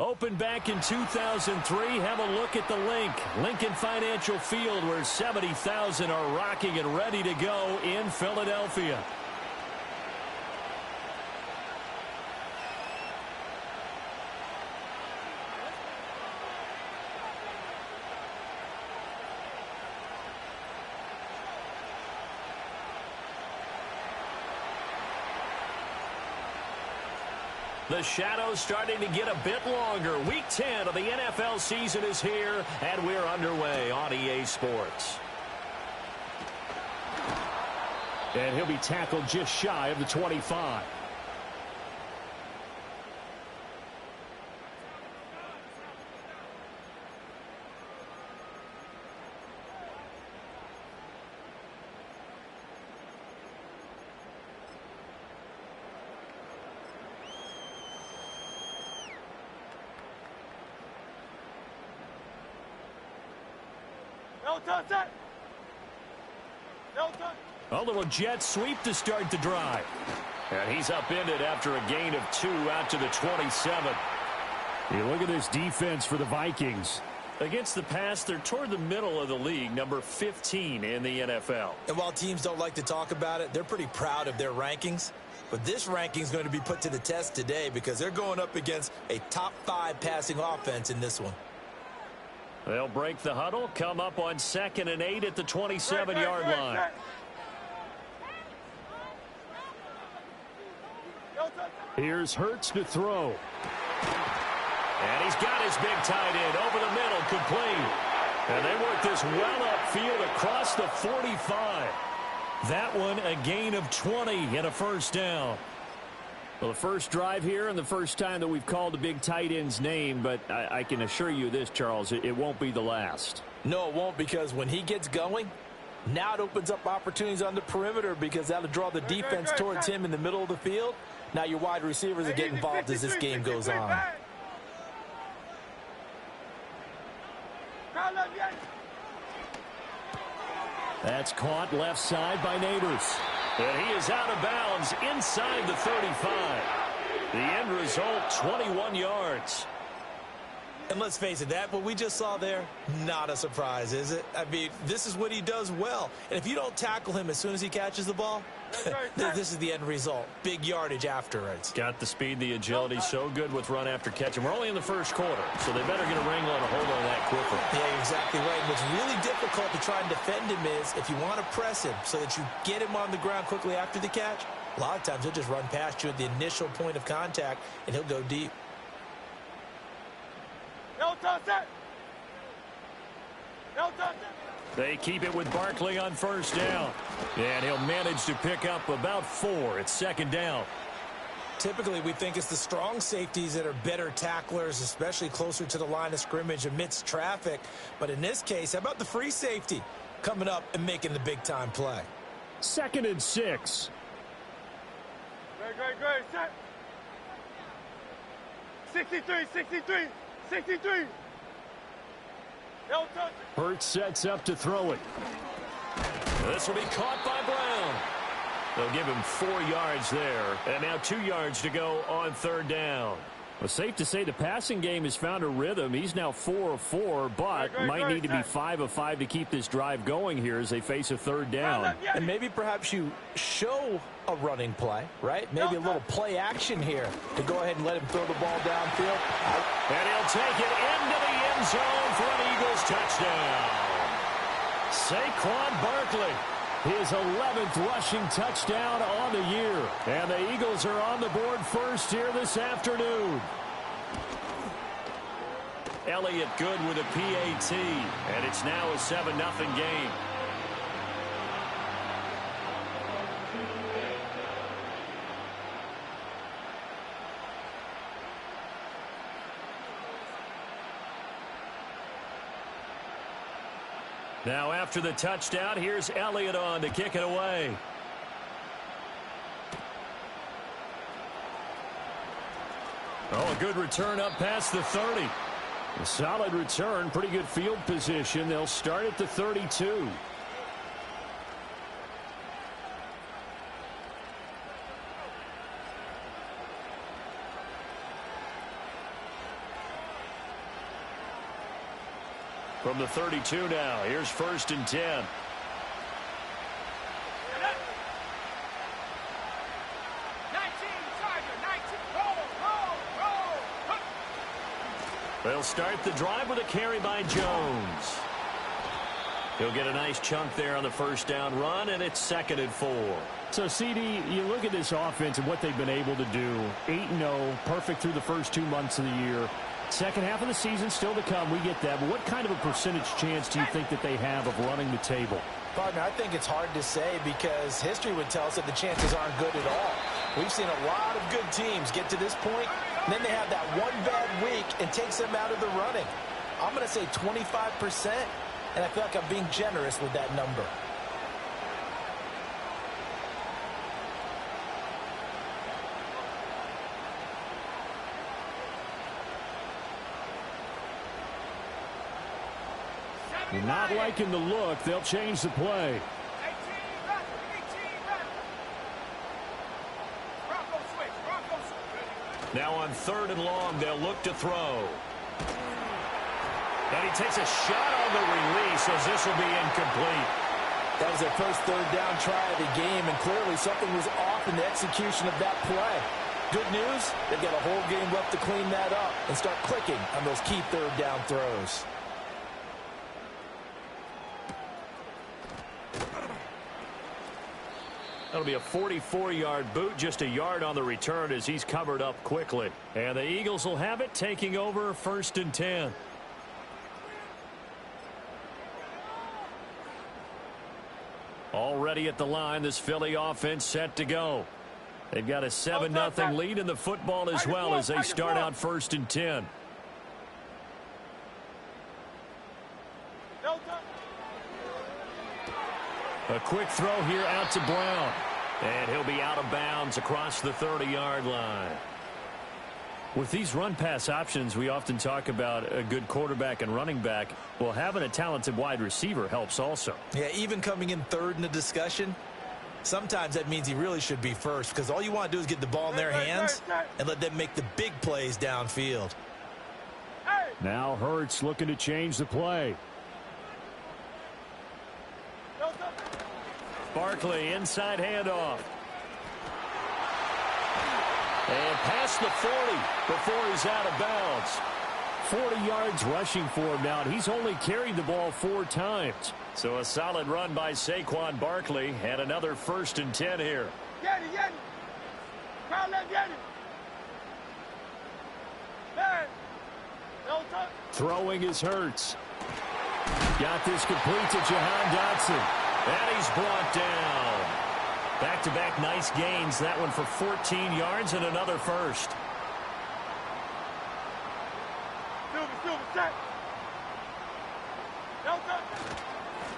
Opened back in 2003, have a look at the Lincoln Financial Field, where 70,000 are rocking and ready to go in Philadelphia. The shadow's starting to get a bit longer. Week 10 of the NFL season is here, and we're underway on EA Sports. And he'll be tackled just shy of the 25. A little jet sweep to start the drive. And he's upended after a gain of 2 out to the 27. You look at this defense for the Vikings. Against the pass, they're toward the middle of the league, number 15 in the NFL. And while teams don't like to talk about it, they're pretty proud of their rankings. But this ranking is going to be put to the test today because they're going up against a top 5 passing offense in this one. They'll break the huddle, come up on 2nd and 8 at the 27-yard line. Here's Hurts to throw. And he's got his big tight end over the middle, complete. And they work this well upfield across the 45. That one a gain of 20 and a first down. Well, the first drive here and the first time that we've called the big tight end's name, but I can assure you this, Charles, it won't be the last. No, it won't, because when he gets going, now it opens up opportunities on the perimeter because that'll draw the defense towards him in the middle of the field. Now your wide receivers are getting involved as this game goes on. That's caught left side by Neighbors. And he is out of bounds inside the 35. The end result, 21 yards. And let's face it, that what we just saw there, not a surprise, is it? I mean, this is what he does well. And if you don't tackle him as soon as he catches the ball, this is the end result. Big yardage afterwards. Got the speed, the agility, so good with run after catch. And we're only in the first quarter, so they better get a wrangle and a hold on that quickly. Yeah, exactly right. What's really difficult to try and defend him is if you want to press him so that you get him on the ground quickly after the catch, a lot of times he'll just run past you at the initial point of contact, and he'll go deep. They keep it with Barkley on first down. And he'll manage to pick up about 4 at 2nd down. Typically, we think it's the strong safeties that are better tacklers, especially closer to the line of scrimmage amidst traffic. But in this case, how about the free safety coming up and making the big-time play? 2nd and 6. Great. Set. 63. Hurts sets up to throw it. This will be caught by Brown. They'll give him 4 yards there. And now 2 yards to go on 3rd down. Well, safe to say the passing game has found a rhythm. He's now 4 of 4, but might need to be 5 of 5 to keep this drive going here as they face a 3rd down. And maybe perhaps you show a running play, right? Maybe a little play action here to go ahead and let him throw the ball downfield. And he'll take it into the end zone for an Eagles touchdown. Saquon Barkley, his 11th rushing touchdown on the year. And the Eagles are on the board first here this afternoon. Elliott good with a PAT, and it's now a 7-0 game. Now after the touchdown, here's Elliott on to kick it away. Oh, a good return up past the 30. A solid return, pretty good field position. They'll start at the 32. From the 32 now, here's 1st and 10. They'll start the drive with a carry by Jones. He'll get a nice chunk there on the first down run, and it's 2nd and 4. So, CD, you look at this offense and what they've been able to do. 8-0, perfect through the first 2 months of the year. Second half of the season still to come. We get that. But what kind of a percentage chance do you think that they have of running the table? Partner, I think it's hard to say because history would tell us that the chances aren't good at all. We've seen a lot of good teams get to this point, and then they have that one bad week and takes them out of the running. I'm going to say 25%, and I feel like I'm being generous with that number. You're not liking the look. They'll change the play. Now on 3rd and long, they'll look to throw. And he takes a shot on the release as this will be incomplete. That was their first 3rd down try of the game, and clearly something was off in the execution of that play. Good news, they've got a whole game left to clean that up and start clicking on those key 3rd down throws. That'll be a 44-yard boot, just a yard on the return as he's covered up quickly. And the Eagles will have it, taking over 1st and 10. Already at the line, this Philly offense set to go. They've got a 7-0 lead in the football as well as they start out 1st and 10. A quick throw here out to Brown. And he'll be out of bounds across the 30-yard line. With these run-pass options, we often talk about a good quarterback and running back. Well, having a talented wide receiver helps also. Yeah, even coming in 3rd in the discussion, sometimes that means he really should be first because all you want to do is get the ball in their hands and let them make the big plays downfield. Now Hurts looking to change the play. Barkley, inside handoff. And past the 40 before he's out of bounds. 40 yards rushing for him now, and he's only carried the ball 4 times. So a solid run by Saquon Barkley, and another 1st and 10 here. Throwing is Hurts. Got this complete to Jahan Dotson. And he's brought down. Back-to-back nice gains. That one for 14 yards and another first.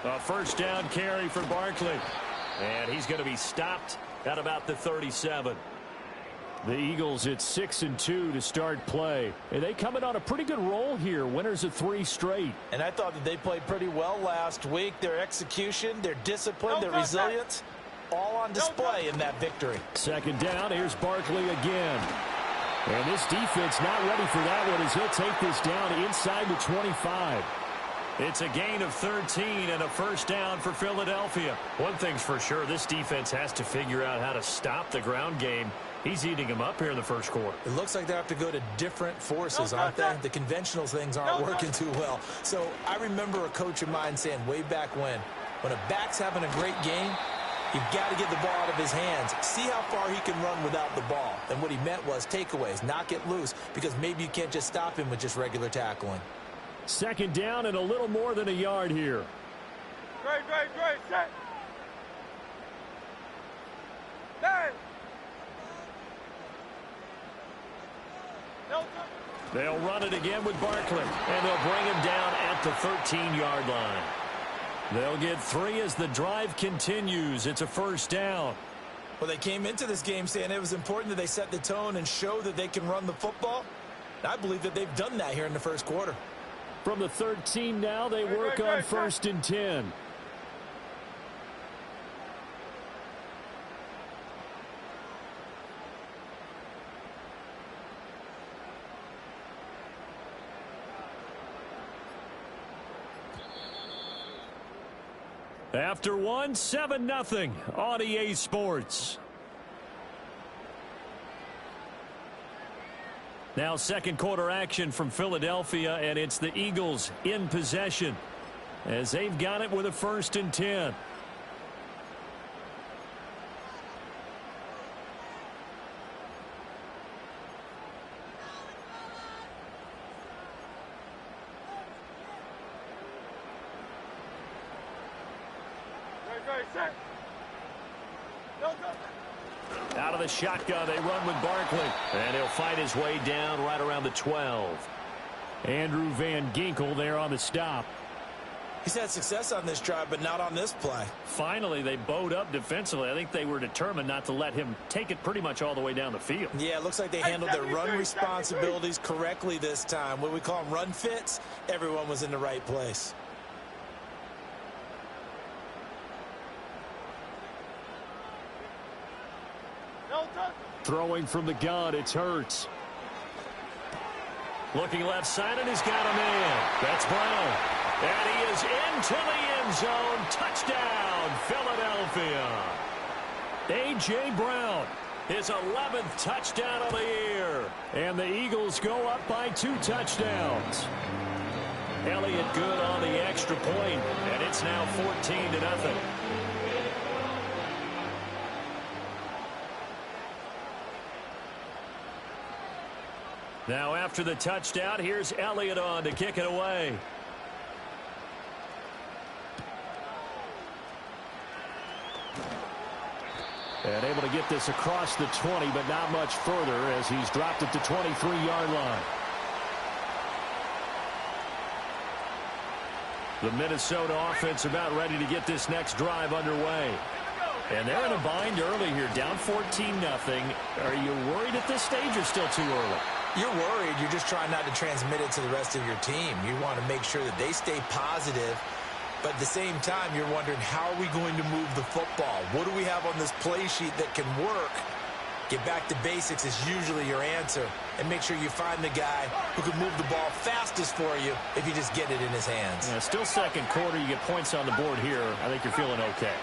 A first down carry for Barkley. And he's going to be stopped at about the 37. The Eagles at 6-2 to start play. And they coming on a pretty good roll here. Winners of 3 straight. And I thought that they played pretty well last week. Their execution, their discipline, their resilience, all on display in that victory. 2nd down, here's Barkley again. And this defense not ready for that one as he'll take this down inside the 25. It's a gain of 13 and a first down for Philadelphia. One thing's for sure, this defense has to figure out how to stop the ground game. He's eating them up here in the first quarter. It looks like they have to go to different forces, aren't they? The conventional things aren't working too well. So I remember a coach of mine saying way back when a back's having a great game, you've got to get the ball out of his hands. See how far he can run without the ball. And what he meant was takeaways, knock it loose, because maybe you can't just stop him with just regular tackling. 2nd down and a little more than a yard here. Great, set. Hey. They'll run it again with Barkley, and they'll bring him down at the 13-yard line. They'll get 3 as the drive continues. It's a first down. Well, they came into this game saying it was important that they set the tone and show that they can run the football. And I believe that they've done that here in the first quarter. From the 13 now, they work on 1st and 10. After one, 7-0 on EA Sports. Now second quarter action from Philadelphia, and it's the Eagles in possession as they've got it with a 1st and 10. Out of the shotgun, they run with Barkley. And he'll fight his way down right around the 12. Andrew Van Ginkel there on the stop. He's had success on this drive, but not on this play. Finally, they bowed up defensively. I think they were determined not to let him take it pretty much all the way down the field. Yeah, it looks like they handled their run responsibilities correctly this time. What we call them run fits, everyone was in the right place. Throwing from the gun, it's Hurts. Looking left side, and he's got a man. That's Brown. And he is into the end zone. Touchdown, Philadelphia. A.J. Brown, his 11th touchdown of the year. And the Eagles go up by 2 touchdowns. Elliott good on the extra point, and it's now 14-0. Now after the touchdown, here's Elliott on to kick it away. And able to get this across the 20, but not much further as he's dropped at the 23-yard line. The Minnesota offense about ready to get this next drive underway. And they're in a bind early here, down 14-0. Are you worried at this stage or still too early? You're worried. You're just trying not to transmit it to the rest of your team. You want to make sure that they stay positive. But at the same time, you're wondering, how are we going to move the football? What do we have on this play sheet that can work? Get back to basics is usually your answer. And make sure you find the guy who can move the ball fastest for you if you just get it in his hands. Yeah, still second quarter. You get points on the board here. I think you're feeling okay.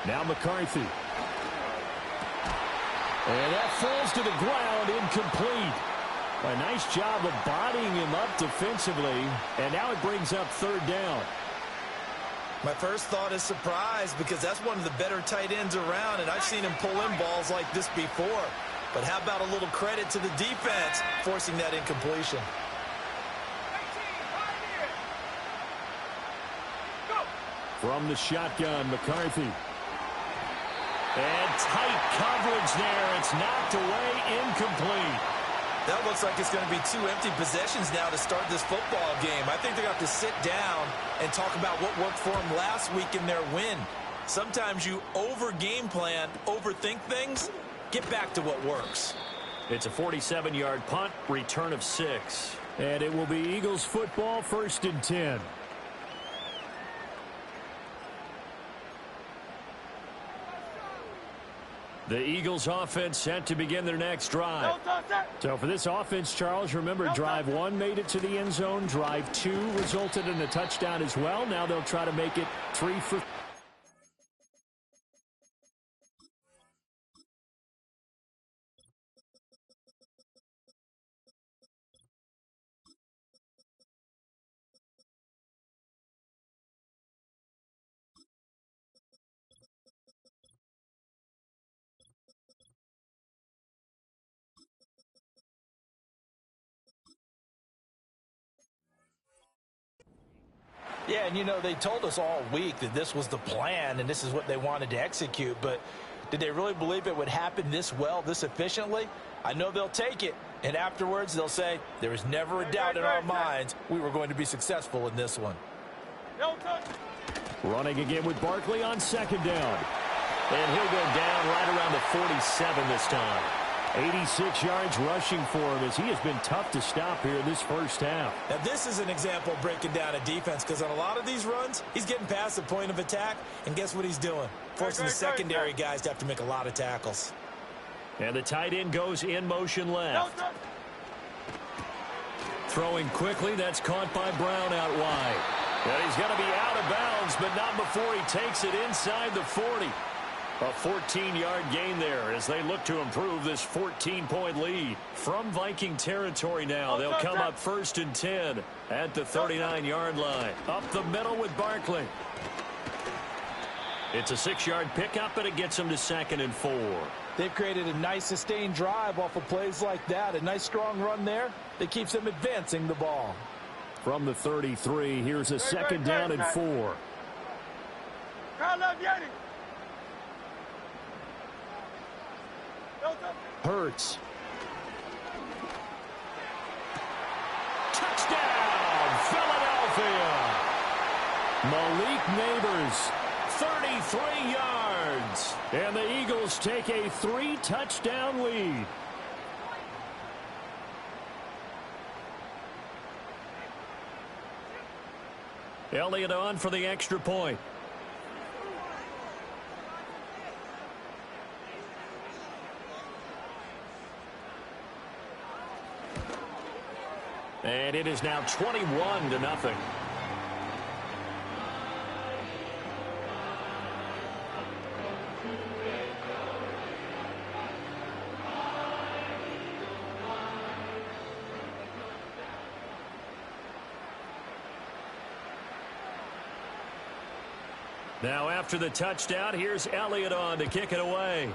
Now McCarthy. And that falls to the ground, incomplete. A nice job of bodying him up defensively, and now it brings up 3rd down. My first thought is surprise, because that's one of the better tight ends around, and I've seen him pull in balls like this before. But how about a little credit to the defense forcing that incompletion? From the shotgun, McCarthy. And tight coverage there. It's knocked away, incomplete. That looks like it's going to be 2 empty possessions now to start this football game. I think they're going to have to sit down and talk about what worked for them last week in their win. Sometimes you over-game plan, overthink things. Get back to what works. It's a 47-yard punt, return of 6. And it will be Eagles football, 1st and 10. The Eagles offense set to begin their next drive. So for this offense, Charles, remember drive 1 made it to the end zone. Drive 2 resulted in a touchdown as well. Now they'll try to make it 3 for... Yeah, and you know, they told us all week that this was the plan and this is what they wanted to execute, but did they really believe it would happen this well, this efficiently? I know they'll take it, and afterwards they'll say, there was never a doubt in our minds we were going to be successful in this one. Running again with Barkley on 2nd down. And he'll go down right around the 47 this time. 86 yards rushing for him as he has been tough to stop here in this first half. Now, this is an example of breaking down a defense, because on a lot of these runs, he's getting past the point of attack, and guess what he's doing? Forcing the secondary guys to have to make a lot of tackles. And the tight end goes in motion left. Throwing quickly, that's caught by Brown out wide. And he's going to be out of bounds, but not before he takes it inside the 40. A 14-yard gain there as they look to improve this 14-point lead. From Viking territory now, they'll come up 1st and 10 at the 39-yard line. Up the middle with Barkley. It's a 6-yard pickup, and it gets them to 2nd and 4. They've created a nice sustained drive off of plays like that. A nice strong run there that keeps them advancing the ball. From the 33, here's a 2nd down and 4. Hurts. Touchdown, Philadelphia. Malik Neighbors. 33 yards. And the Eagles take a 3-touchdown lead. Elliott on for the extra point. And it is now 21-0. Now after the touchdown, here's Elliott on to kick it away.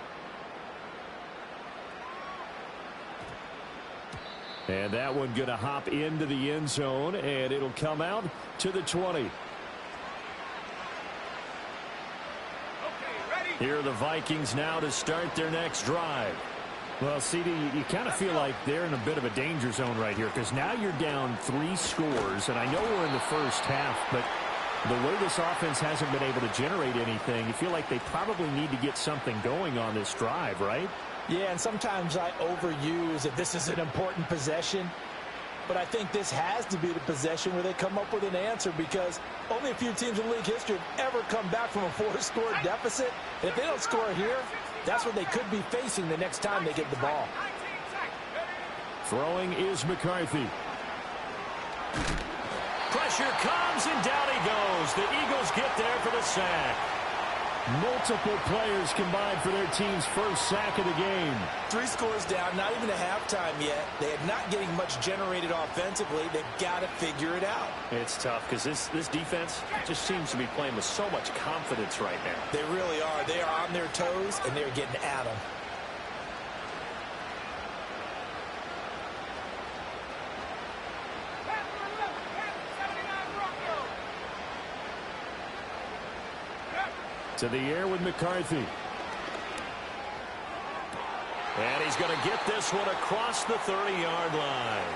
And that one going to hop into the end zone, and it'll come out to the 20. Here are the Vikings now to start their next drive. Well, CD, you kind of feel like they're in a bit of a danger zone right here because now you're down 3 scores, and I know we're in the first half, but the way this offense hasn't been able to generate anything, you feel like they probably need to get something going on this drive, right? Yeah, and sometimes I overuse that this is an important possession. But I think this has to be the possession where they come up with an answer because only a few teams in league history have ever come back from a 4-score deficit. And if they don't score here, that's what they could be facing the next time they get the ball. Throwing is McCarthy. Pressure comes, and down he goes. The Eagles get there for the sack. Multiple players combined for their team's first sack of the game. 3 scores down, not even a halftime yet. They are not getting much generated offensively. They've got to figure it out. It's tough because this defense just seems to be playing with so much confidence right now. They really are. They are on their toes, and they're getting at them. To the air with McCarthy. And he's going to get this one across the 30-yard line.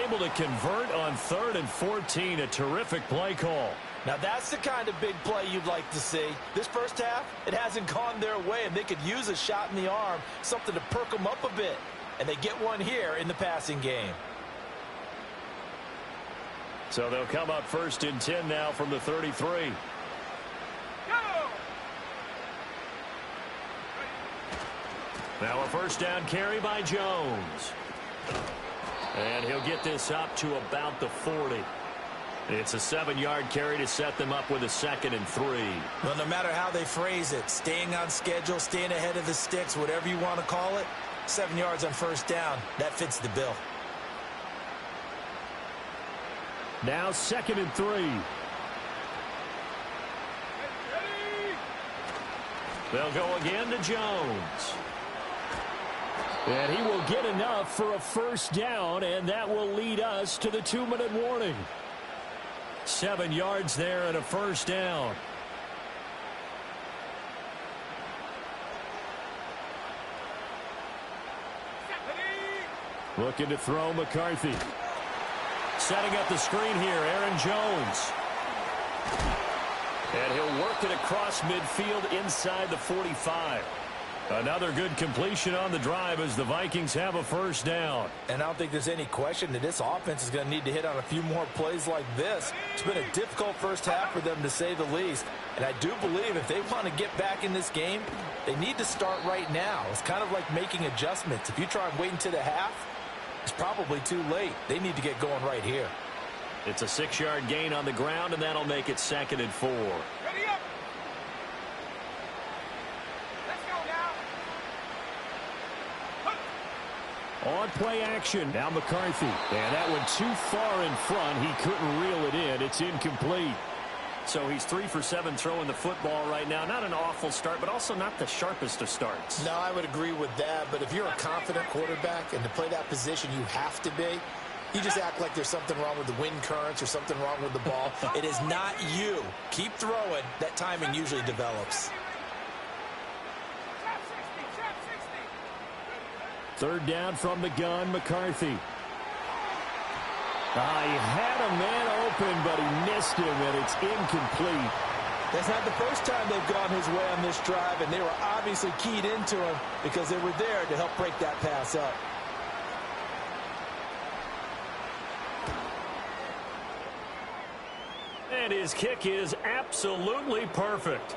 Able to convert on 3rd and 14. A terrific play call. Now that's the kind of big play you'd like to see. This first half, it hasn't gone their way, and they could use a shot in the arm, something to perk them up a bit. And they get one here in the passing game. So they'll come up 1st and 10 now from the 33. Now a first down carry by Jones. And he'll get this up to about the 40. It's a 7-yard carry to set them up with a 2nd and 3. Well, no matter how they phrase it, staying on schedule, staying ahead of the sticks, whatever you want to call it, 7 yards on first down, that fits the bill. Now 2nd and 3. They'll go again to Jones. And he will get enough for a first down, and that will lead us to the 2-minute warning. 7 yards there and a first down. Looking to throw McCarthy. Setting up the screen here, Aaron Jones. And he'll work it across midfield inside the 45. Another good completion on the drive as the Vikings have a first down. And I don't think there's any question that this offense is going to need to hit on a few more plays like this. It's been a difficult first half for them, to say the least. And I do believe if they want to get back in this game, they need to start right now. It's kind of like making adjustments. If you try and wait until the half, It's probably too late. They need to get going right here. It's a 6-yard gain on the ground, and that'll make it 2nd and 4. Ready up. Let's go now. On play action. Now McCarthy. And that one too far in front. He couldn't reel it in. It's incomplete. So he's 3 for 7 throwing the football right now. Not an awful start, but also not the sharpest of starts. No, I would agree with that. But if you're a confident quarterback and to play that position you have to be, you just act like there's something wrong with the wind currents or something wrong with the ball. It is not you. Keep throwing. That timing usually develops. Trap 60. 3rd down from the gun, McCarthy. He had a man open, but he missed him, and it's incomplete. That's not the first time they've gone his way on this drive, and they were obviously keyed into him because they were there to help break that pass up. And his kick is absolutely perfect.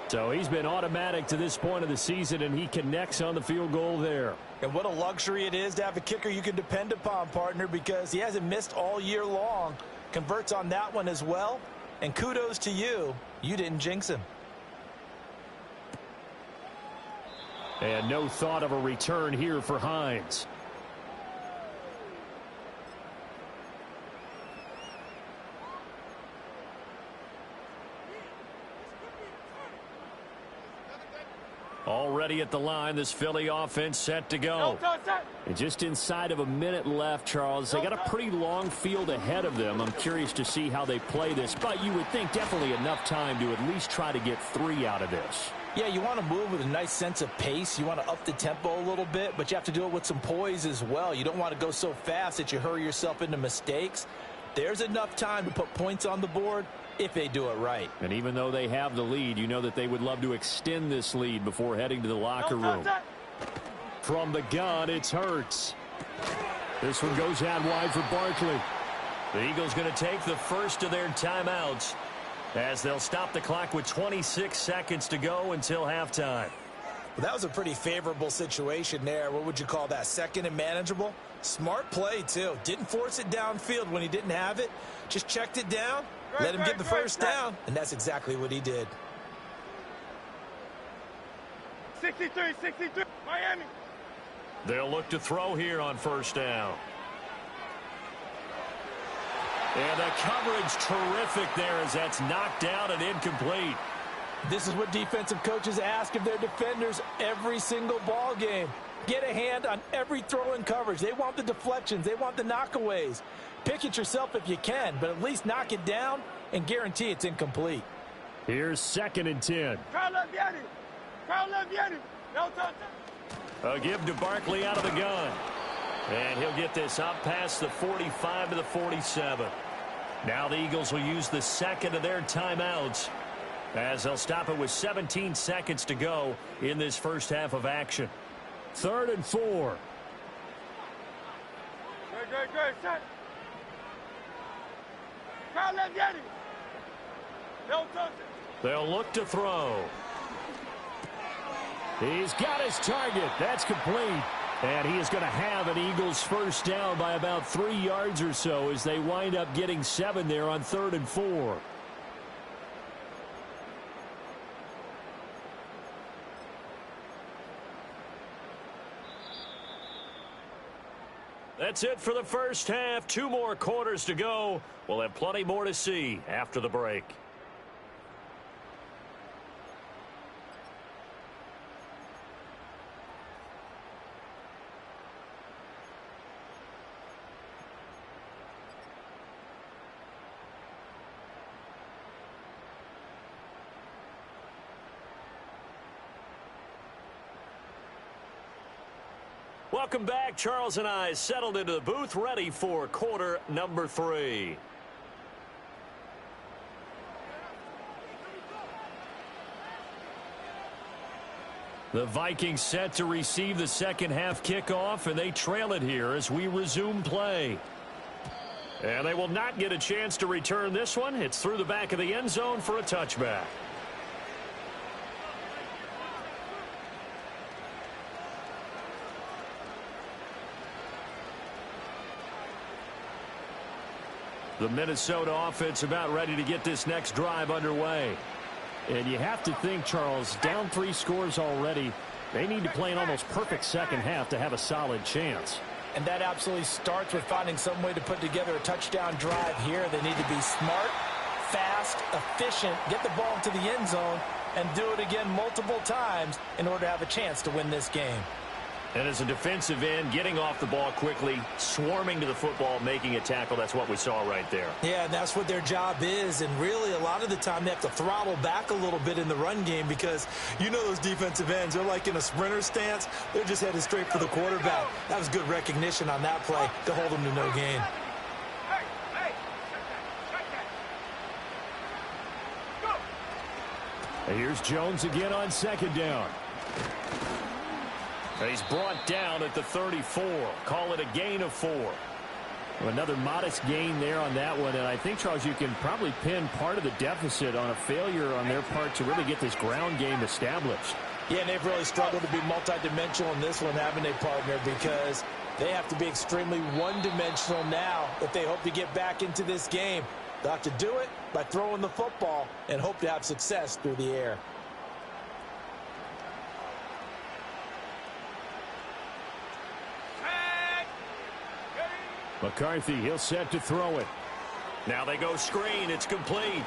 So he's been automatic to this point of the season, and he connects on the field goal there. And what a luxury it is to have a kicker you can depend upon, partner, because he hasn't missed all year long. Converts on that one as well. And kudos to you. You didn't jinx him. And no thought of a return here for Hines. Already at the line, this Philly offense set to go. And just inside of a minute left, Charles. They got a pretty long field ahead of them. I'm curious to see how they play this, but you would think definitely enough time to at least try to get 3 out of this. Yeah, you want to move with a nice sense of pace. You want to up the tempo a little bit, but you have to do it with some poise as well. You don't want to go so fast that you hurry yourself into mistakes. There's enough time to put points on the board if they do it right. And even though they have the lead, you know that they would love to extend this lead before heading to the locker room. From the gun, it's Hurts. This one goes out wide for Barkley. The Eagles going to take the first of their timeouts as they'll stop the clock with 26 seconds to go until halftime. Well, that was a pretty favorable situation there. What would you call that? 2nd and manageable? Smart play, too. Didn't force it downfield when he didn't have it. Just checked it down. Let him get the first down, and that's exactly what he did. 63, Miami. They'll look to throw here on 1st down. And the coverage terrific there as that's knocked down and incomplete. This is what defensive coaches ask of their defenders every single ball game. Get a hand on every throw in coverage. They want the deflections. They want the knockaways. Pick it yourself if you can, but at least knock it down and guarantee it's incomplete. Here's 2nd and 10. A give to Barkley out of the gun. And he'll get this up past the 45 to the 47. Now the Eagles will use the 2nd of their timeouts as they'll stop it with 17 seconds to go in this first half of action. 3rd and 4. Great, set. They'll look to throw. He's got his target. That's complete. And he is going to have an Eagles first down by about 3 yards or so as they wind up getting 7 there on 3rd and 4. That's it for the first half. 2 more quarters to go. We'll have plenty more to see after the break. Welcome back. Charles and I settled into the booth, ready for quarter number 3. The Vikings set to receive the second half kickoff, and they trail it here as we resume play. And they will not get a chance to return this one. It's through the back of the end zone for a touchback. The Minnesota offense about ready to get this next drive underway. And you have to think, Charles, down 3 scores already. They need to play an almost perfect second half to have a solid chance. And that absolutely starts with finding some way to put together a touchdown drive here. They need to be smart, fast, efficient, get the ball into the end zone, and do it again multiple times in order to have a chance to win this game. And as a defensive end, getting off the ball quickly, swarming to the football, making a tackle, that's what we saw right there. Yeah, and that's what their job is. And really, a lot of the time, they have to throttle back a little bit in the run game because you know those defensive ends, they're like in a sprinter stance. They're just headed straight for the quarterback. That was good recognition on that play to hold them to no gain. Here's Jones again on second down. He's brought down at the 34. Call it a gain of 4. Another modest gain there on that one. And I think, Charles, you can probably pin part of the deficit on a failure on their part to really get this ground game established. Yeah, and they've really struggled to be multidimensional in this one, haven't they, partner? Because they have to be extremely one-dimensional now if they hope to get back into this game. They'll have to do it by throwing the football and hope to have success through the air. McCarthy, he'll set to throw it. Now they go screen. It's complete.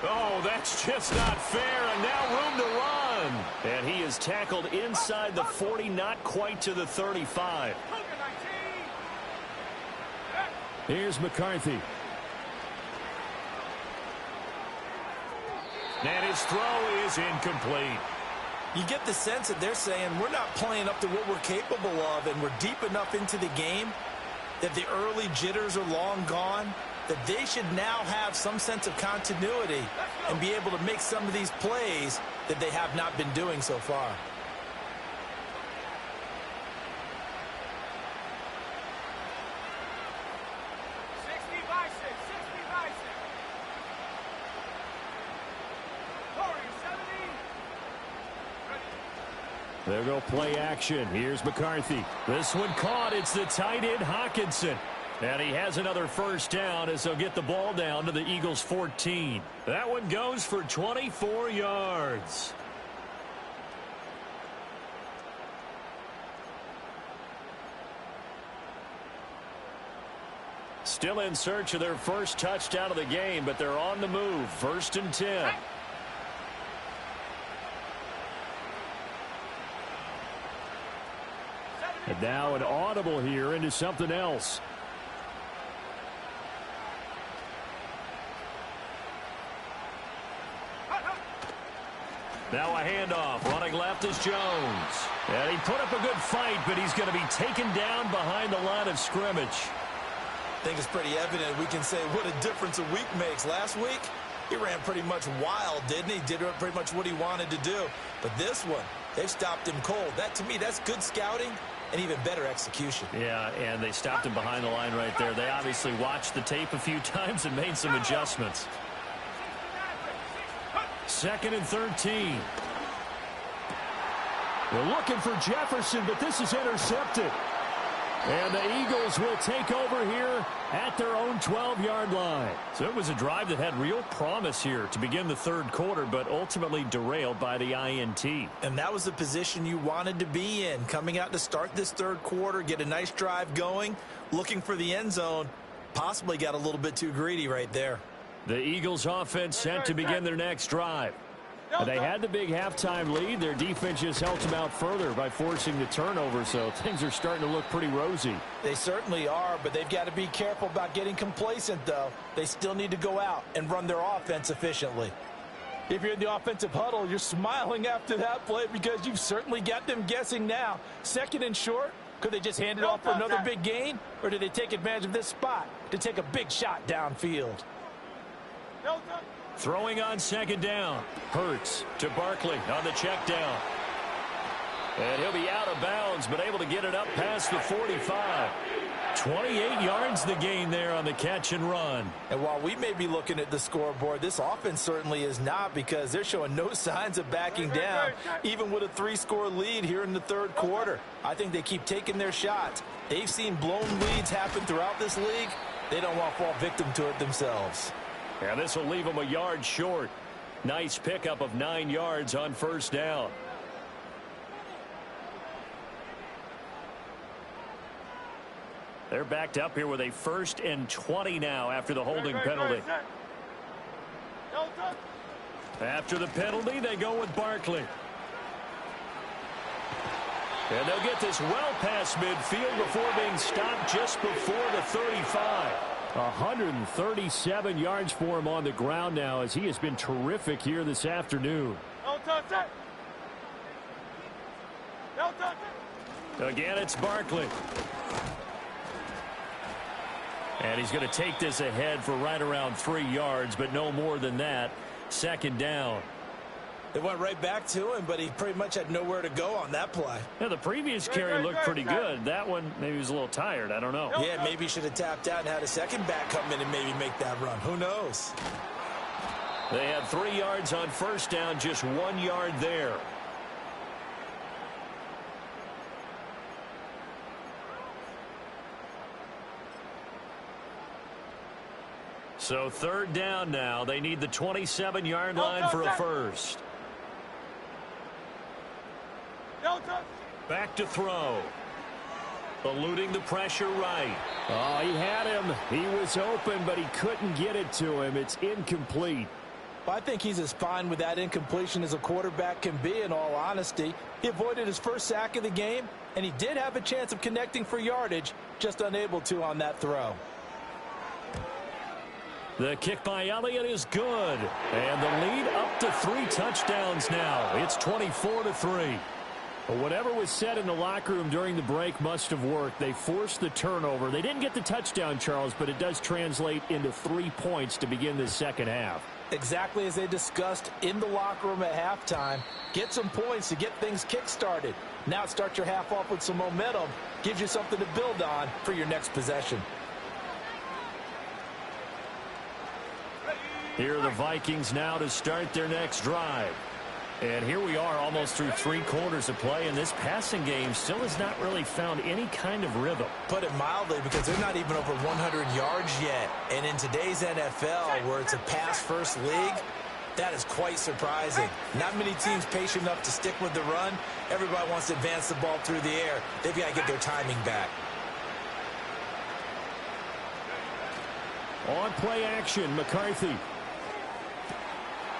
Oh, that's just not fair, and now room to run. And he is tackled inside the 40, not quite to the 35. Here's McCarthy. And his throw is incomplete. You get the sense that they're saying we're not playing up to what we're capable of, and we're deep enough into the game that the early jitters are long gone, that they should now have some sense of continuity and be able to make some of these plays that they have not been doing so far. There go play action. Here's McCarthy. This one caught. It's the tight end, Hockenson. And he has another first down as they'll get the ball down to the Eagles' 14. That one goes for 24 yards. Still in search of their first touchdown of the game, but they're on the move. 1st and 10. And now an audible here into something else. Now a handoff. Running left is Jones. And he put up a good fight, but he's going to be taken down behind the line of scrimmage. I think it's pretty evident. We can say what a difference a week makes. Last week, he ran pretty much wild, didn't he? Did pretty much what he wanted to do. But this one, they've stopped him cold. That, to me, that's good scouting and even better execution. Yeah, and they stopped him behind the line right there. They obviously watched the tape a few times and made some adjustments. 2nd and 13. They're looking for Jefferson, but this is intercepted. And the Eagles will take over here at their own 12-yard line. So it was a drive that had real promise here to begin the 3rd quarter, but ultimately derailed by the INT. And that was the position you wanted to be in, coming out to start this 3rd quarter, get a nice drive going, looking for the end zone. Possibly got a little bit too greedy right there. The Eagles offense set to begin their next drive. They had the big halftime lead. Their defense just helped them out further by forcing the turnover, so things are starting to look pretty rosy. They certainly are, but they've got to be careful about getting complacent, though. They still need to go out and run their offense efficiently. If you're in the offensive huddle, you're smiling after that play because you've certainly got them guessing now. 2nd and short, could they just hand it off for another big gain, or did they take advantage of this spot to take a big shot downfield? Throwing on 2nd down. Hurts to Barkley on the check down. And he'll be out of bounds, but able to get it up past the 45. 28 yards the gain there on the catch and run. And while we may be looking at the scoreboard, this offense certainly is not, because they're showing no signs of backing down, even with a 3-score lead here in the 3rd quarter. I think they keep taking their shots. They've seen blown leads happen throughout this league, They don't want to fall victim to it themselves. And this will leave them a yard short. Nice pickup of 9 yards on first down. They're backed up here with a 1st and 20 now after the holding penalty. After the penalty, they go with Barkley. And they'll get this well past midfield before being stopped just before the 35. 137 yards for him on the ground now as he has been terrific here this afternoon. Again, it's Barkley. And he's going to take this ahead for right around 3 yards, but no more than that. 2nd down. They went right back to him, but he pretty much had nowhere to go on that play. Yeah, the previous carry looked pretty good. That one, maybe he was a little tired. I don't know. Yeah, maybe he should have tapped out and had a second back come in and maybe make that run. Who knows? They had 3 yards on first down, just 1 yard there. So 3rd down now. They need the 27-yard line for a first. Back to throw. Eluding the pressure right. Oh, he had him. He was open, but he couldn't get it to him. It's incomplete. Well, I think he's as fine with that incompletion as a quarterback can be, in all honesty. He avoided his first sack of the game, and he did have a chance of connecting for yardage, just unable to on that throw. The kick by Elliott is good. And the lead up to 3 touchdowns now. It's 24-3. Well, whatever was said in the locker room during the break must have worked. They forced the turnover. They didn't get the touchdown, Charles, but it does translate into 3 points to begin this second half. Exactly as they discussed in the locker room at halftime. Get some points to get things kick-started. Now start your half off with some momentum. Gives you something to build on for your next possession. Here are the Vikings now to start their next drive. And here we are almost through 3 quarters of play, and this passing game still has not really found any kind of rhythm. Put it mildly, because they're not even over 100 yards yet. And in today's NFL, where it's a pass-first league, that is quite surprising. Not many teams patient enough to stick with the run. Everybody wants to advance the ball through the air. They've got to get their timing back. On play action, McCarthy.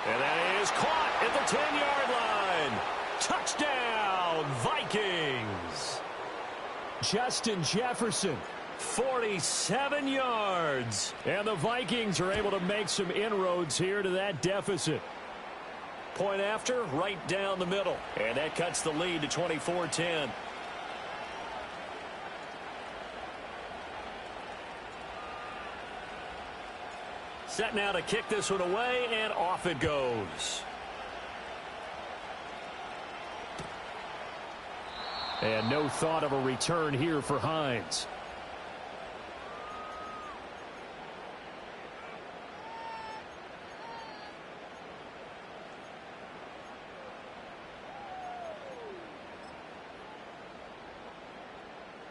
And that is caught at the 10-yard line. Touchdown, Vikings. Justin Jefferson. 47 yards. And the Vikings are able to make some inroads here to that deficit. Point after, right down the middle. And that cuts the lead to 24-10. Set now to kick this one away, and off it goes. And no thought of a return here for Hines.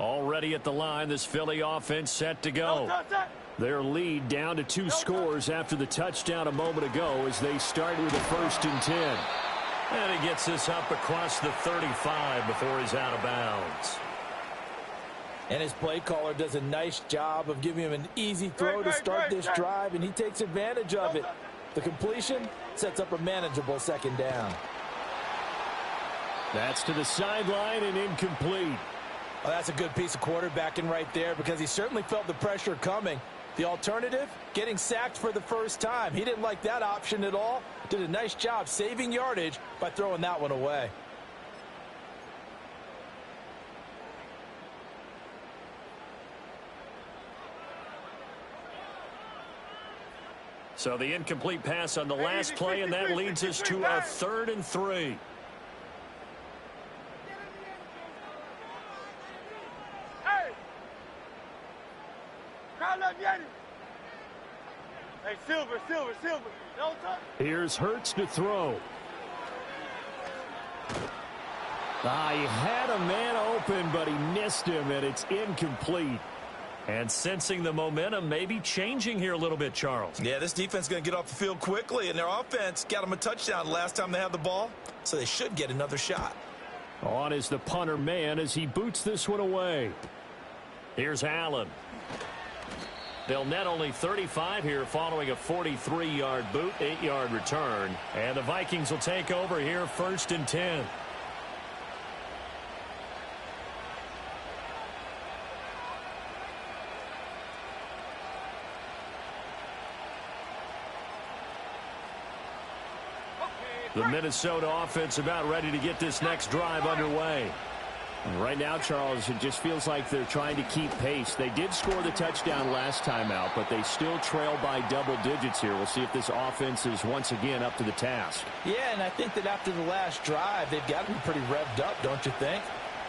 Already at the line, this Philly offense set to go. Their lead down to 2 scores after the touchdown a moment ago as they start with a 1st and 10. And he gets this up across the 35 before he's out of bounds. And his play caller does a nice job of giving him an easy throw to start this drive, and he takes advantage of it. The completion sets up a manageable 2nd down. That's to the sideline and incomplete. Well, that's a good piece of quarterbacking right there, because he certainly felt the pressure coming. The alternative, getting sacked for the first time. He didn't like that option at all. Did a nice job saving yardage by throwing that one away. So the incomplete pass on the last play, and that leads us to a 3rd and 3. Hey, Silver. Here's Hurts to throw. He had a man open, but he missed him, and it's incomplete. And sensing the momentum maybe changing here a little bit, Charles. Yeah, this defense is going to get off the field quickly, and their offense got them a touchdown last time they had the ball, so they should get another shot. On is the punter man as he boots this one away. Here's Allen. They'll net only 35 here following a 43-yard boot, 8-yard return. And the Vikings will take over here 1st and 10. The Minnesota offense about ready to get this next drive underway. And right now, Charles, it just feels like they're trying to keep pace. They did score the touchdown last time out, but they still trail by double digits here. We'll see if this offense is once again up to the task. Yeah, and I think that after the last drive, they've got to be pretty revved up, don't you think?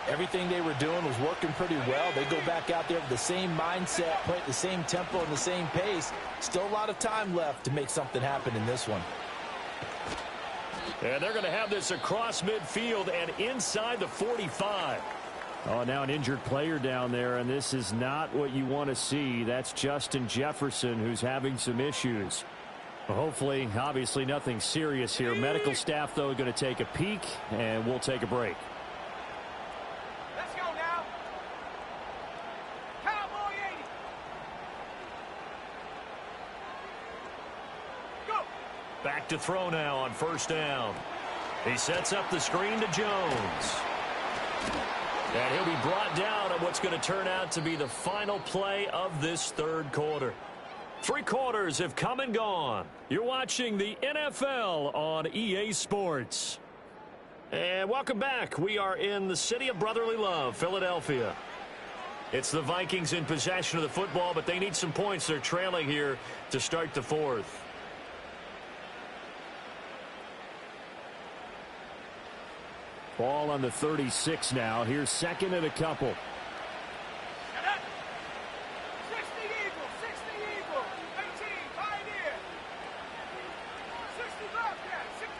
Everything they were doing was working pretty well. They go back out there with the same mindset, play at the same tempo and the same pace. Still a lot of time left to make something happen in this one. And they're going to have this across midfield and inside the 45. Oh, now an injured player down there, and this is not what you want to see. That's Justin Jefferson, who's having some issues. Well, hopefully, obviously, nothing serious here. Medical staff, though, going to take a peek, and we'll take a break. Let's go now. Cowboy 80. Go. Back to throw now on 1st down. He sets up the screen to Jones. And he'll be brought down at what's going to turn out to be the final play of this 3rd quarter. 3 quarters have come and gone. You're watching the NFL on EA Sports. And welcome back. We are in the city of brotherly love, Philadelphia. It's the Vikings in possession of the football, but they need some points. They're trailing here to start the 4th. Ball on the 36 now. Here's 2nd and a couple. 60 Eagles, 60 Eagles, 18, Pioneer. 60 Bobcat, 60,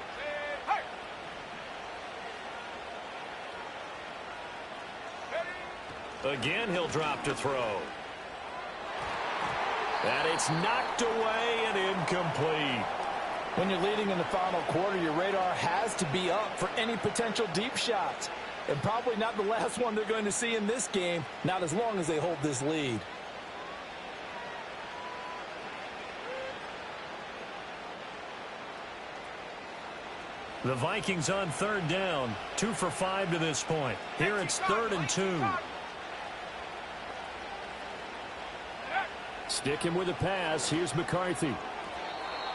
hey. Ready? Again, he'll drop to throw. And it's knocked away and incomplete. When you're leading in the final quarter, your radar has to be up for any potential deep shots. And probably not the last one they're going to see in this game, not as long as they hold this lead. The Vikings on 3rd down, 2 for 5 to this point. Here it's 3rd and 2. Stick him with a pass. Here's McCarthy.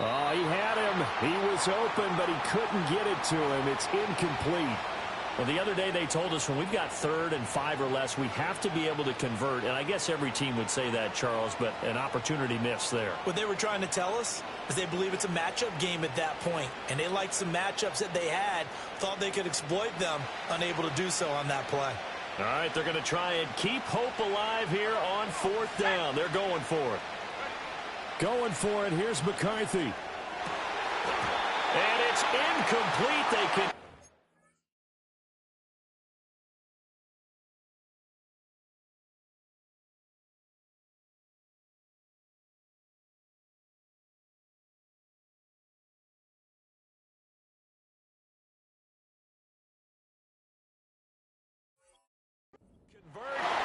Oh, he had him. He was open, but he couldn't get it to him. It's incomplete. Well, the other day they told us when we've got 3rd and 5 or less, we have to be able to convert. And I guess every team would say that, Charles, but an opportunity missed there. What they were trying to tell us is they believe it's a matchup game at that point. And they liked some matchups that they had, thought they could exploit them, unable to do so on that play. All right, they're going to try and keep hope alive here on 4th down. They're going for it. Going for it. Here's McCarthy. And it's incomplete. They can.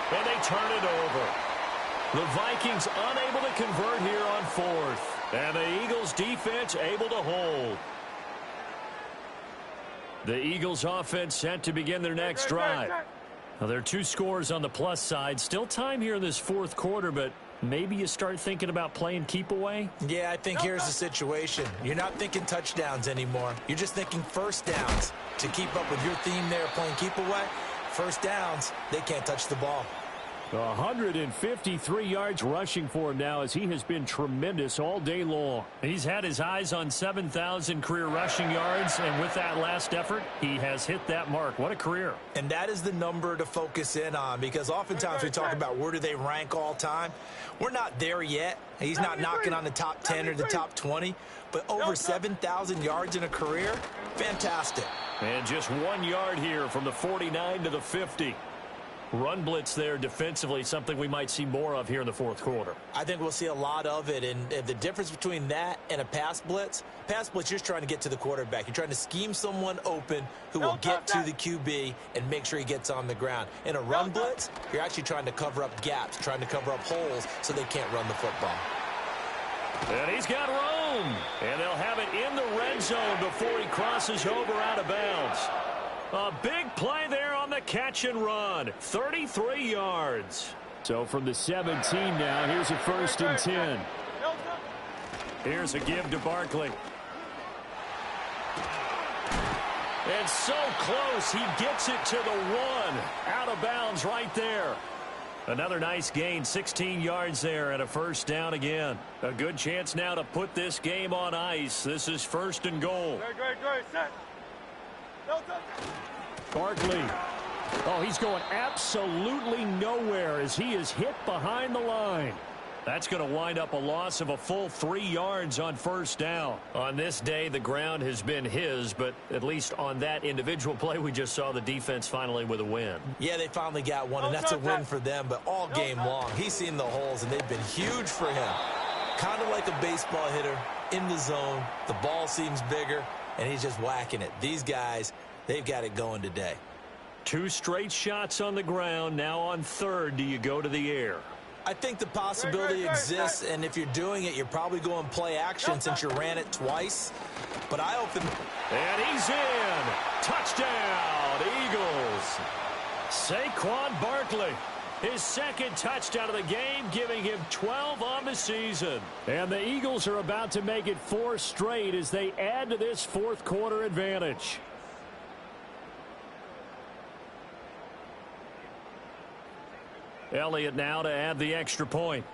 And they turn it over. The Vikings unable to convert here on 4th. And the Eagles defense able to hold. The Eagles offense set to begin their next drive. Now, there are 2 scores on the plus side. Still time here in this 4th quarter, but maybe you start thinking about playing keep away? Yeah, I think here's the situation. You're not thinking touchdowns anymore. You're just thinking 1st downs. To keep up with your theme there playing keep away, 1st downs, they can't touch the ball. 153 yards rushing for him now as he has been tremendous all day long. He's had his eyes on 7,000 career rushing yards, and with that last effort, he has hit that mark. What a career. And that is the number to focus in on, because oftentimes we talk about where do they rank all time. We're not there yet. He's not knocking on the top 10 or the top 20, but over 7,000 yards in a career, fantastic. And just 1 yard here from the 49 to the 50. Run blitz there defensively, something we might see more of here in the fourth quarter. I think we'll see a lot of it, and the difference between that and a pass blitz, you're just trying to get to the quarterback. You're trying to scheme someone open who will get to the QB and make sure he gets on the ground. In a run blitz, you're actually trying to cover up gaps, trying to cover up holes so they can't run the football. And he's got room, and they'll have it in the red zone before he crosses over out of bounds. A big play there on the catch and run. 33 yards. So from the 17 now, here's a 1st and 10. Here's a give to Barkley. And so close, he gets it to the 1. Out of bounds right there. Another nice gain, 16 yards there, and a 1st down again. A good chance now to put this game on ice. This is 1st and goal. Great, set. Barkley. Oh, he's going absolutely nowhere as he is hit behind the line. That's going to wind up a loss of a full 3 yards on 1st down. On this day, the ground has been his, but at least on that individual play, we just saw the defense finally with a win. Yeah, they finally got one, and that's a win for them, but all game long, he's seen the holes, and they've been huge for him. Kind of like a baseball hitter in the zone. The ball seems bigger, and he's just whacking it. These guys, they've got it going today. 2 straight shots on the ground. Now on 3rd, do you go to the air? I think the possibility exists, and if you're doing it, you're probably going play action since you ran it twice. But I open. And he's in. Touchdown, Eagles. Saquon Barkley. His 2nd touchdown of the game, giving him 12 on the season. And the Eagles are about to make it 4 straight as they add to this 4th quarter advantage. Elliott now to add the extra point.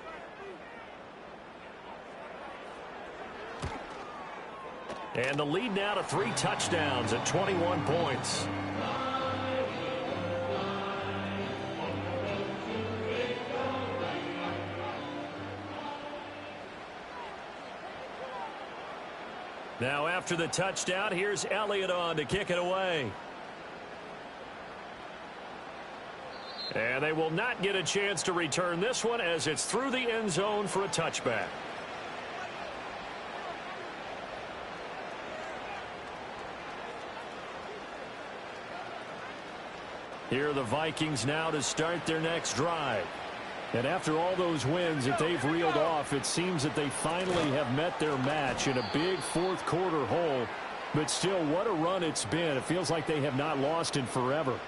And the lead now to 3 touchdowns at 21 points. Now after the touchdown, here's Elliott on to kick it away. And they will not get a chance to return this one as it's through the end zone for a touchback. Here are the Vikings now to start their next drive. And after all those wins that they've reeled off, it seems that they finally have met their match in a big 4th quarter hole. But still, what a run it's been. It feels like they have not lost in forever.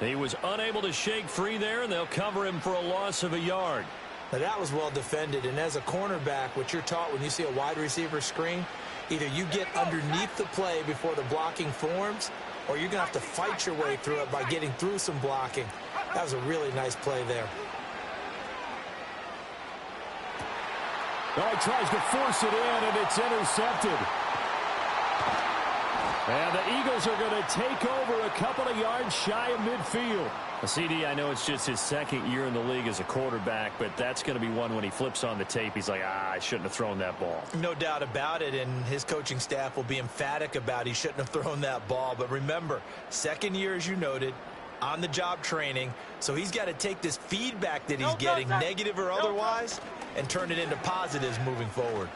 He was unable to shake free there, and they'll cover him for a loss of a yard. Now that was well defended, and as a cornerback, what you're taught when you see a wide receiver screen, either you get underneath the play before the blocking forms, or you're going to have to fight your way through it by getting through some blocking. That was a really nice play there. Oh, he tries to force it in, and it's intercepted. And the Eagles are going to take over a couple of yards shy of midfield. CD, I know it's just his 2nd year in the league as a quarterback, but that's going to be one when he flips on the tape. He's like, I shouldn't have thrown that ball. No doubt about it, and his coaching staff will be emphatic about he shouldn't have thrown that ball. But remember, 2nd year, as you noted, on-the-job training, so he's got to take this feedback that he's getting, negative or otherwise, and turn it into positives moving forward.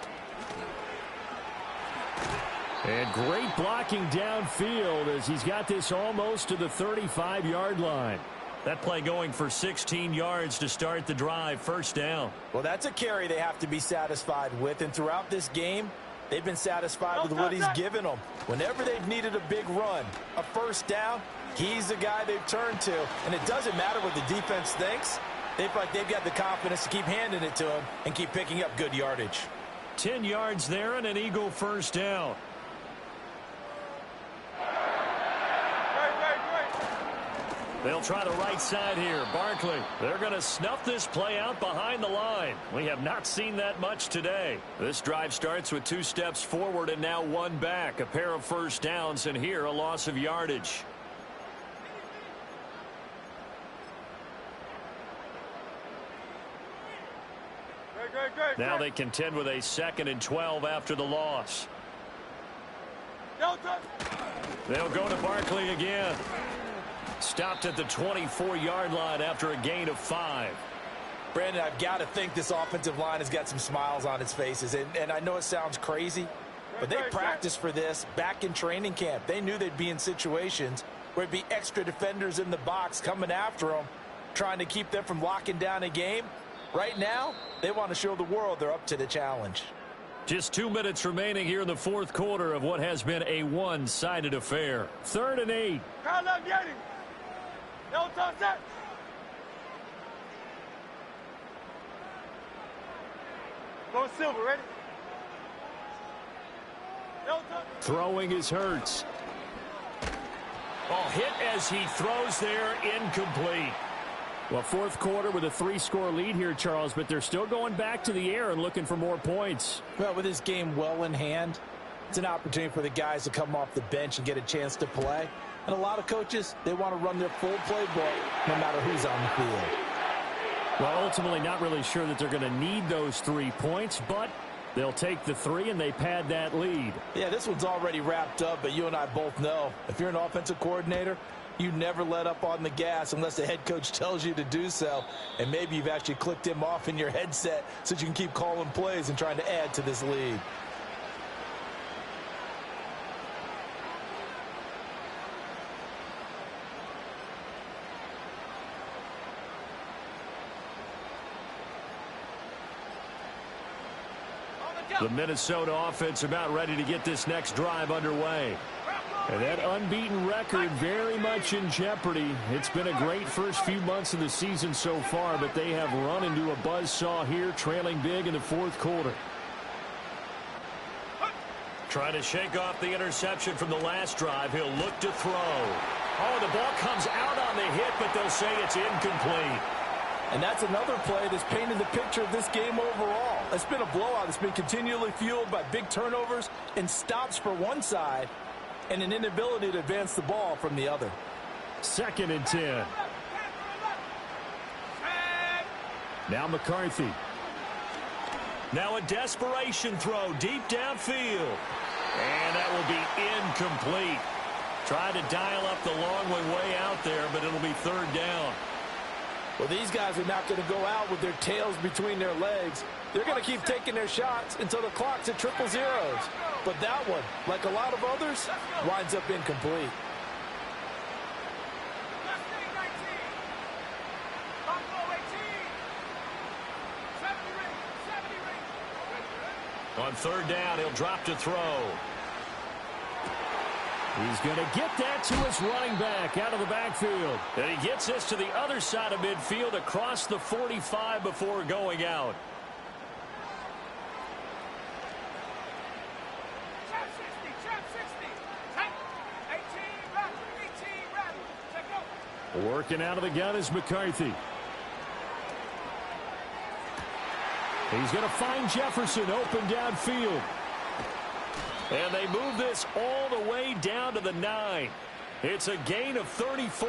And great blocking downfield as he's got this almost to the 35-yard line. That play going for 16 yards to start the drive, 1st down. Well, that's a carry they have to be satisfied with, and throughout this game, they've been satisfied with what he's given them. Whenever they've needed a big run, a 1st down, he's the guy they've turned to, and it doesn't matter what the defense thinks. They feel like they've got the confidence to keep handing it to him and keep picking up good yardage. 10 yards there and an Eagle 1st down. They'll try the right side here. Barkley. They're going to snuff this play out behind the line. We have not seen that much today. This drive starts with 2 steps forward and now 1 back. A pair of 1st downs, and here a loss of yardage. Now they contend with a 2nd and 12 after the loss. They'll go to Barkley again. Stopped at the 24-yard line after a gain of 5. Brandon, I've got to think this offensive line has got some smiles on its faces. And I know it sounds crazy, but they practiced for this back in training camp. They knew they'd be in situations where it'd be extra defenders in the box coming after them, trying to keep them from locking down a game. Right now, they want to show the world they're up to the challenge. Just 2 minutes remaining here in the fourth quarter of what has been a one-sided affair. 3rd and 8. No touch that. Go Silver, ready? No touch. Throwing is Hurts. Oh, hit as he throws there, incomplete. Well, fourth quarter with a 3-score lead here, Charles, but they're still going back to the air and looking for more points. Well, with this game well in hand, it's an opportunity for the guys to come off the bench and get a chance to play. And a lot of coaches, they want to run their full playbook no matter who's on the field. Well, ultimately not really sure that they're going to need those 3 points, but they'll take the 3 and they pad that lead. Yeah, this one's already wrapped up, but you and I both know if you're an offensive coordinator, you never let up on the gas unless the head coach tells you to do so. And maybe you've actually clicked him off in your headset so you can keep calling plays and trying to add to this lead. The Minnesota offense about ready to get this next drive underway. And that unbeaten record very much in jeopardy. It's been a great first few months of the season so far, but they have run into a buzzsaw here, trailing big in the fourth quarter. Trying to shake off the interception from the last drive. He'll look to throw. Oh, the ball comes out on the hit, but they'll say it's incomplete. And that's another play that's painted the picture of this game overall. It's been a blowout. It's been continually fueled by big turnovers and stops for one side and an inability to advance the ball from the other. 2nd and 10. Now McCarthy. Now a desperation throw deep downfield. And that will be incomplete. Try to dial up the long way out there, but it'll be 3rd down. Well, these guys are not going to go out with their tails between their legs. They're going to keep taking their shots until the clock's at 000. But that one, like a lot of others, winds up incomplete. On 3rd down, he'll drop to throw. He's going to get that to his running back out of the backfield. And he gets this to the other side of midfield across the 45 before going out. Working out of the gun is McCarthy. He's going to find Jefferson open downfield. And they move this all the way down to the 9. It's a gain of 34.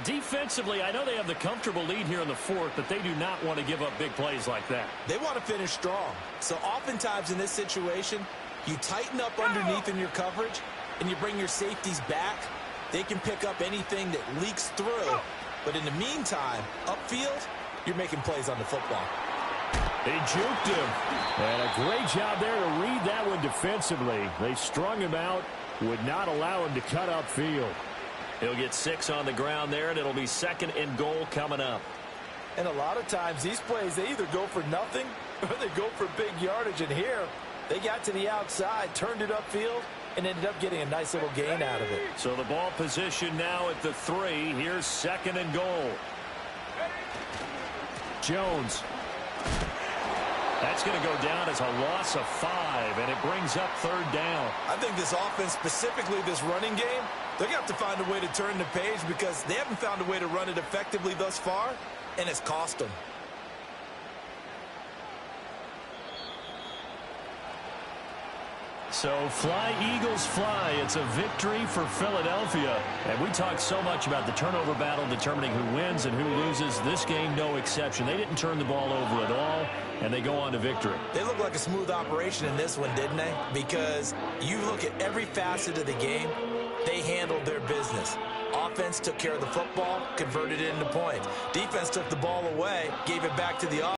Defensively, I know they have the comfortable lead here in the fourth, but they do not want to give up big plays like that. They want to finish strong. So oftentimes in this situation, you tighten up underneath in your coverage, and you bring your safeties back. They can pick up anything that leaks through. But in the meantime, upfield, you're making plays on the football. They juked him. And a great job there to read that one defensively. They strung him out, would not allow him to cut upfield. He'll get 6 on the ground there, and it'll be 2nd and goal coming up. And a lot of times these plays, they either go for nothing or they go for big yardage. And here, they got to the outside, turned it upfield, and ended up getting a nice little gain out of it. So the ball position now at the 3. Here's 2nd and goal. Jones. That's going to go down as a loss of 5, and it brings up 3rd down. I think this offense, specifically this running game, they're going to have to find a way to turn the page because they haven't found a way to run it effectively thus far, and it's cost them. So fly, Eagles, fly. It's a victory for Philadelphia. And we talked so much about the turnover battle determining who wins and who loses. This game, no exception. They didn't turn the ball over at all, and they go on to victory. They look like a smooth operation in this one, didn't they? Because you look at every facet of the game, they handled their business. Offense took care of the football, converted it into points. Defense took the ball away, gave it back to the offense.